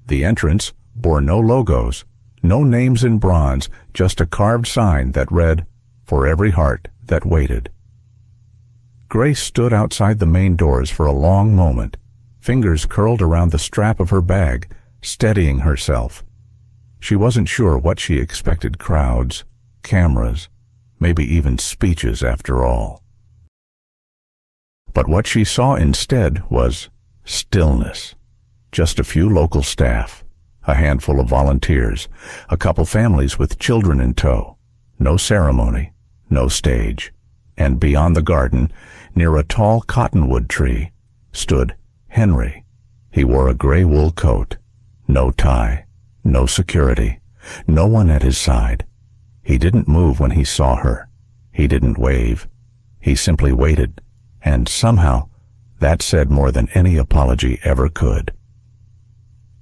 The entrance bore no logos, no names in bronze, just a carved sign that read, for every heart that waited. Grace stood outside the main doors for a long moment, fingers curled around the strap of her bag, steadying herself. She wasn't sure what she expected: crowds, cameras, maybe even speeches after all. But what she saw instead was stillness. Just a few local staff, a handful of volunteers, a couple families with children in tow. No ceremony, no stage. And beyond the garden, near a tall cottonwood tree, stood Henry. He wore a gray wool coat, no tie, no security, no one at his side. He didn't move when he saw her. He didn't wave. He simply waited, and somehow that said more than any apology ever could.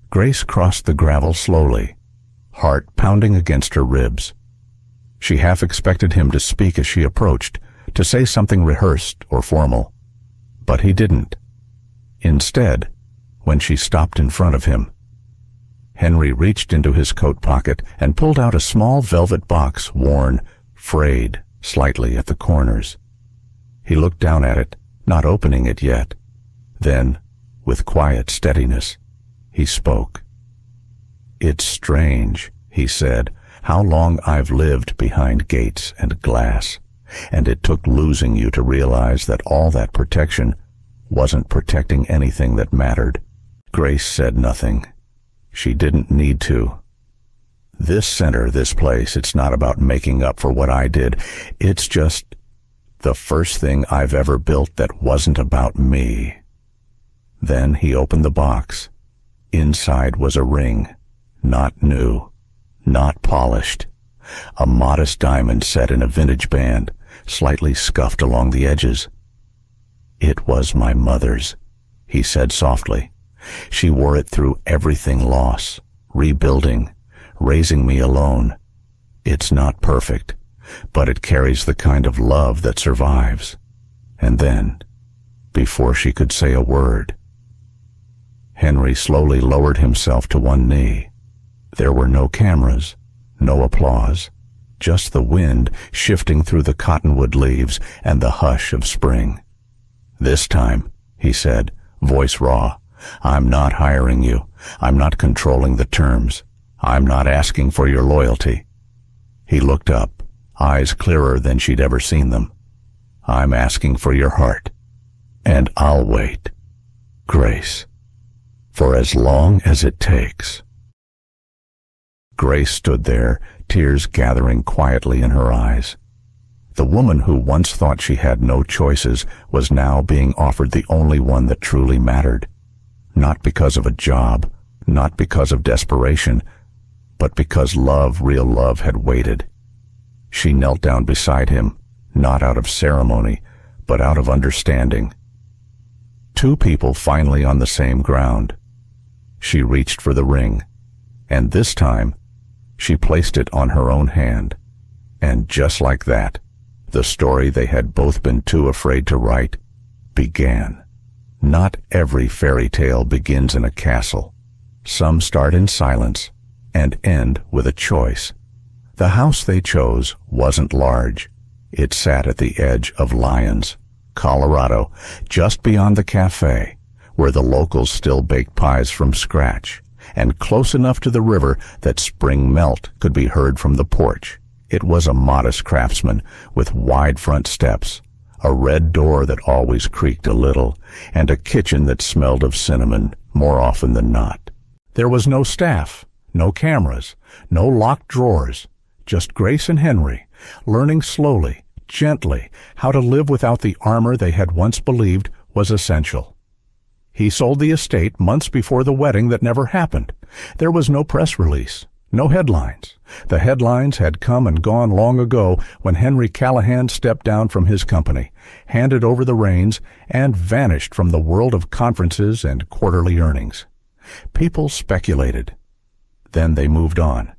Grace crossed the gravel slowly, heart pounding against her ribs. She half expected him to speak as she approached, to say something rehearsed or formal. But he didn't. Instead, when she stopped in front of him, Henry reached into his coat pocket and pulled out a small velvet box, worn, frayed slightly at the corners. He looked down at it, not opening it yet. Then, with quiet steadiness, he spoke. "It's strange," he said, "how long I've lived behind gates and glass, and it took losing you to realize that all that protection wasn't protecting anything that mattered." Grace said nothing. She didn't need to. "This center, this place, it's not about making up for what I did. It's just the first thing I've ever built that wasn't about me." Then he opened the box. Inside was a ring, not new, not polished. A modest diamond set in a vintage band, slightly scuffed along the edges. "It was my mother's," he said softly. "She wore it through everything: loss, rebuilding, raising me alone. It's not perfect, but it carries the kind of love that survives." And then, before she could say a word, Henry slowly lowered himself to one knee. There were no cameras, no applause, just the wind shifting through the cottonwood leaves and the hush of spring. "This time," he said, voice raw, "I'm not hiring you. I'm not controlling the terms. I'm not asking for your loyalty." He looked up, eyes clearer than she'd ever seen them. "I'm asking for your heart. And I'll wait, Grace, for as long as it takes." Grace stood there, tears gathering quietly in her eyes. The woman who once thought she had no choices was now being offered the only one that truly mattered. Not because of a job, not because of desperation, but because love, real love, had waited. She knelt down beside him, not out of ceremony, but out of understanding. Two people finally on the same ground. She reached for the ring, and this time, she placed it on her own hand. And just like that, the story they had both been too afraid to write began. Not every fairy tale begins in a castle. Some start in silence and end with a choice. The house they chose wasn't large. It sat at the edge of Lyons, Colorado, just beyond the cafe, where the locals still baked pies from scratch, and close enough to the river that spring melt could be heard from the porch. It was a modest craftsman with wide front steps, a red door that always creaked a little, and a kitchen that smelled of cinnamon more often than not. There was no staff, no cameras, no locked drawers, just Grace and Henry, learning slowly, gently, how to live without the armor they had once believed was essential. He sold the estate months before the wedding that never happened. There was no press release, no headlines. The headlines had come and gone long ago when Henry Callahan stepped down from his company, handed over the reins, and vanished from the world of conferences and quarterly earnings. People speculated. Then they moved on.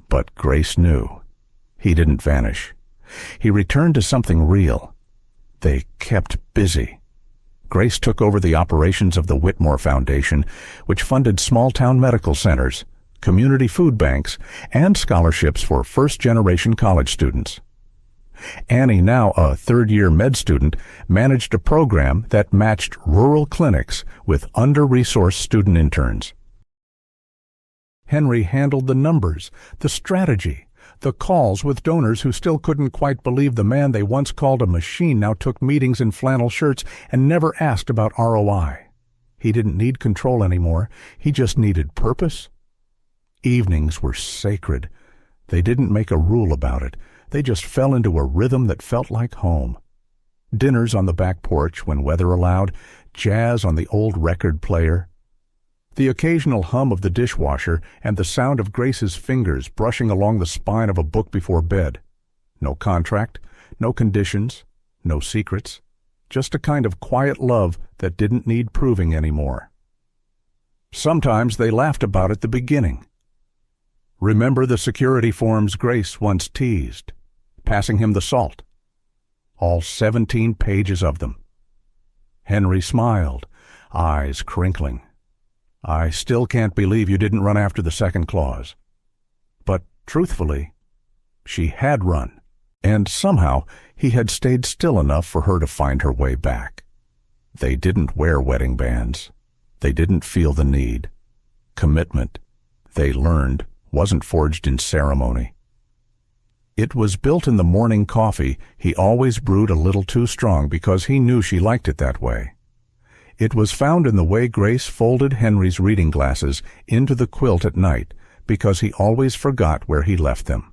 But Grace knew. He didn't vanish. He returned to something real. They kept busy. Grace took over the operations of the Whitmore Foundation, which funded small-town medical centers, community food banks, and scholarships for first-generation college students. Annie, now a third-year med student, managed a program that matched rural clinics with under-resourced student interns. Henry handled the numbers, the strategy, the calls with donors who still couldn't quite believe the man they once called a machine now took meetings in flannel shirts and never asked about ROI. He didn't need control anymore. He just needed purpose. Evenings were sacred. They didn't make a rule about it. They just fell into a rhythm that felt like home. Dinners on the back porch when weather allowed, jazz on the old record player, the occasional hum of the dishwasher and the sound of Grace's fingers brushing along the spine of a book before bed. No contract, no conditions, no secrets. Just a kind of quiet love that didn't need proving anymore. Sometimes they laughed about at the beginning. Remember the security forms Grace once teased, passing him the salt? All 17 pages of them. Henry smiled, eyes crinkling. I still can't believe you didn't run after the second clause. But truthfully, she had run, and somehow he had stayed still enough for her to find her way back. They didn't wear wedding bands. They didn't feel the need. Commitment, they learned, wasn't forged in ceremony. It was built in the morning coffee he always brewed a little too strong because he knew she liked it that way. It was found in the way Grace folded Henry's reading glasses into the quilt at night because he always forgot where he left them.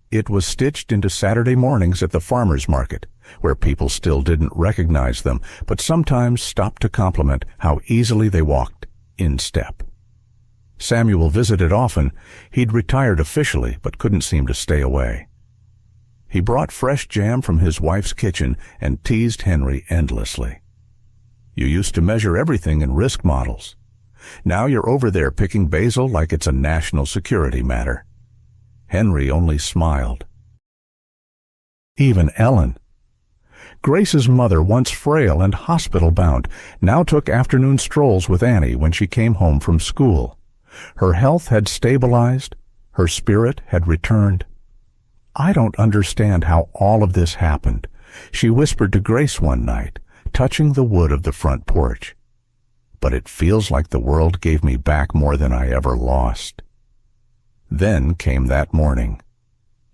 It was stitched into Saturday mornings at the farmer's market, where people still didn't recognize them, but sometimes stopped to compliment how easily they walked in step. Samuel visited often. He'd retired officially, but couldn't seem to stay away. He brought fresh jam from his wife's kitchen and teased Henry endlessly. You used to measure everything in risk models. Now you're over there picking basil like it's a national security matter. Henry only smiled. Even Ellen. Grace's mother, once frail and hospital-bound, now took afternoon strolls with Annie when she came home from school. Her health had stabilized. Her spirit had returned. I don't understand how all of this happened, she whispered to Grace one night, touching the wood of the front porch. But it feels like the world gave me back more than I ever lost. Then came that morning.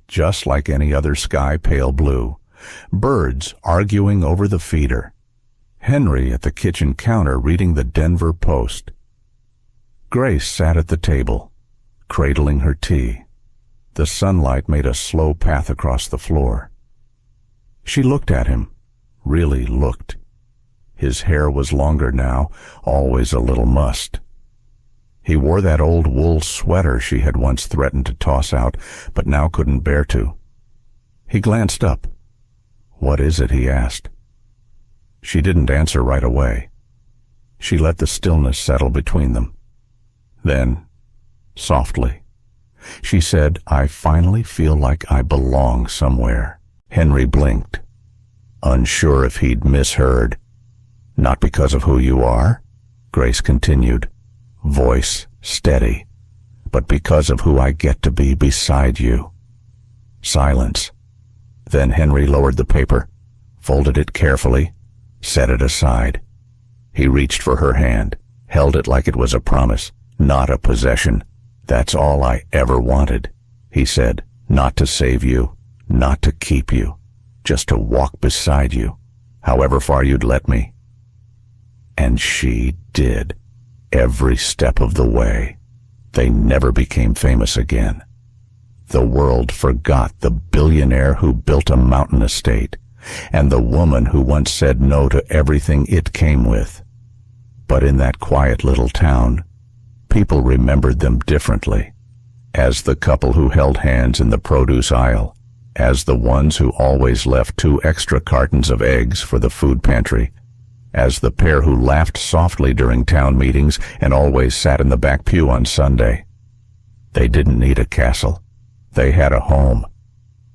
Just like any other sky pale blue. Birds arguing over the feeder. Henry at the kitchen counter reading the Denver Post. Grace sat at the table, cradling her tea. The sunlight made a slow path across the floor. She looked at him, really looked. His hair was longer now, always a little mussed. He wore that old wool sweater she had once threatened to toss out, but now couldn't bear to. He glanced up. "What is it?" he asked. She didn't answer right away. She let the stillness settle between them. Then, softly, she said, "I finally feel like I belong somewhere." Henry blinked, unsure if he'd misheard. "Not because of who you are," Grace continued, voice steady, "but because of who I get to be beside you." Silence. Then Henry lowered the paper, folded it carefully, set it aside. He reached for her hand, held it like it was a promise, not a possession. "That's all I ever wanted," he said, "not to save you, not to keep you, just to walk beside you, however far you'd let me." And she did, every step of the way. They never became famous again. The world forgot the billionaire who built a mountain estate, and the woman who once said no to everything it came with. But in that quiet little town, people remembered them differently, as the couple who held hands in the produce aisle, as the ones who always left 2 extra cartons of eggs for the food pantry, as the pair who laughed softly during town meetings and always sat in the back pew on Sunday. They didn't need a castle. They had a home.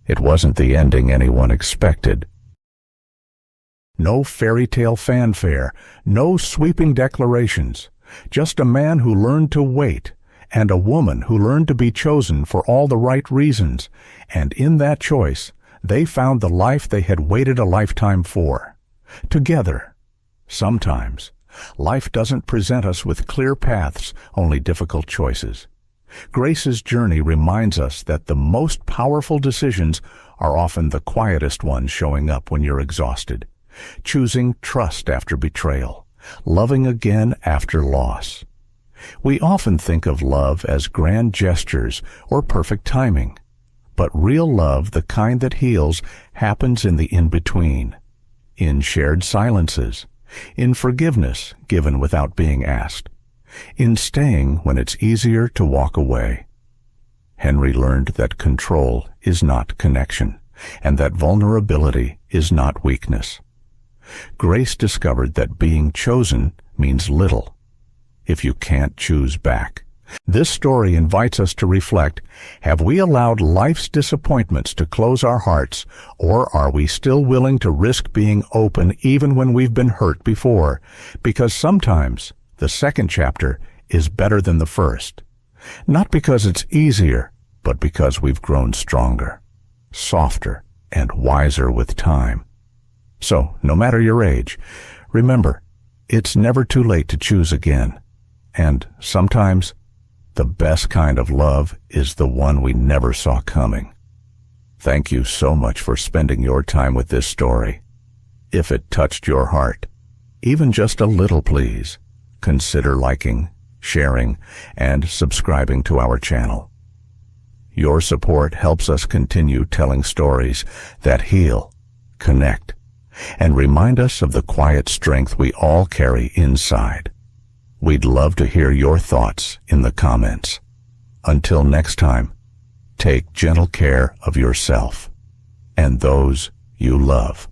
It wasn't the ending anyone expected. No fairy tale fanfare, no sweeping declarations, just a man who learned to wait, and a woman who learned to be chosen for all the right reasons, and in that choice, They found the life they had waited a lifetime for. Together. Sometimes, life doesn't present us with clear paths, only difficult choices. Grace's journey reminds us that the most powerful decisions are often the quietest ones, showing up when you're exhausted. Choosing trust after betrayal. Loving again after loss. We often think of love as grand gestures or perfect timing. But real love, the kind that heals, happens in the in-between. In shared silences. In forgiveness given without being asked. In staying when it's easier to walk away. Henry learned that control is not connection, and that vulnerability is not weakness. Grace discovered that being chosen means little if you can't choose back. This story invites us to reflect, have we allowed life's disappointments to close our hearts, or are we still willing to risk being open even when we've been hurt before? Because sometimes the second chapter is better than the first. Not because it's easier, but because we've grown stronger, softer, and wiser with time. So, no matter your age, remember, it's never too late to choose again. And sometimes, the best kind of love is the one we never saw coming. Thank you so much for spending your time with this story. If it touched your heart, even just a little, please, consider liking, sharing, and subscribing to our channel. Your support helps us continue telling stories that heal, connect, and remind us of the quiet strength we all carry inside. We'd love to hear your thoughts in the comments. Until next time, take gentle care of yourself and those you love.